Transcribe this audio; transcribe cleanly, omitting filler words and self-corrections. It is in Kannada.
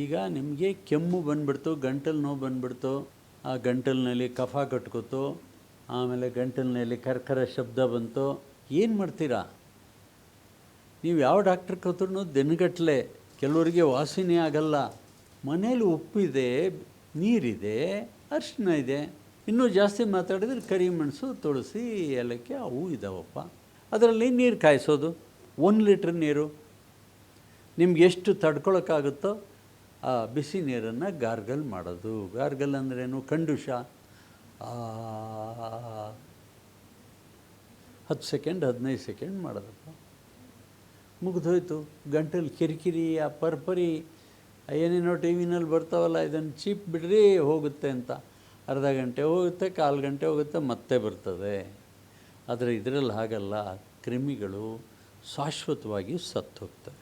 ಈಗ ನಿಮಗೆ ಕೆಮ್ಮು ಬಂದುಬಿಡ್ತು, ಗಂಟಲು ನೋವು ಬಂದುಬಿಡ್ತು, ಆ ಗಂಟಲಿನಲ್ಲಿ ಕಫ ಕಟ್ಕೋತು, ಆಮೇಲೆ ಗಂಟಲಿನಲ್ಲಿ ಕರ್ಕರ ಶಬ್ದ ಬಂತು, ಏನು ಮಾಡ್ತೀರಾ? ನೀವು ಯಾವ ಡಾಕ್ಟ್ರಿಗೆ ಹೋದ್ರೂ ದಿನಗಟ್ಟಲೆ, ಕೆಲವರಿಗೆ ವಾಸಿನೇ ಆಗಲ್ಲ. ಮನೇಲಿ ಉಪ್ಪಿದೆ, ನೀರಿದೆ, ಅರಿಶಿನ ಇದೆ, ಇನ್ನೂ ಜಾಸ್ತಿ ಮಾತಾಡಿದ್ರೆ ಕರಿಮೆಣಸು, ತುಳಸಿ, ಏಲಕ್ಕಿ ಅವು ಇದ್ದಾವಪ್ಪ. ಅದರಲ್ಲಿ ನೀರು ಕಾಯಿಸೋದು, 1 ಲೀಟ್ರ್ ನೀರು ನಿಮ್ಗೆ ಎಷ್ಟು ತಡ್ಕೊಳಕ್ಕಾಗುತ್ತೋ ಆ ಬಿಸಿ ನೀರನ್ನು ಗಾರ್ಗಲ್ ಮಾಡೋದು. ಗಾರ್ಗಲ್ ಅಂದ್ರೇನು? ಕಂಡುಷ 10 ಸೆಕೆಂಡ್ 15 ಸೆಕೆಂಡ್ ಮಾಡೋದಪ್ಪ, ಮುಗಿದೋಯ್ತು. ಗಂಟಲು ಕಿರಿಕಿರಿ, ಆ ಪರ್ಪರಿ ಏನೇನೋ ಟಿ ವಿನಲ್ಲಿ ಬರ್ತಾವಲ್ಲ, ಇದನ್ನು ಚೀಪ್ ಬಿಡ್ರಿ ಹೋಗುತ್ತೆ ಅಂತ. ಅರ್ಧ ಗಂಟೆ ಹೋಗುತ್ತೆ, ಕಾಲು ಗಂಟೆ ಹೋಗುತ್ತೆ, ಮತ್ತೆ ಬರ್ತದೆ. ಆದರೆ ಇದರಲ್ಲಿ ಹಾಗಲ್ಲ, ಕ್ರಿಮಿಗಳು ಶಾಶ್ವತವಾಗಿ ಸತ್ತು ಹೋಗ್ತವೆ.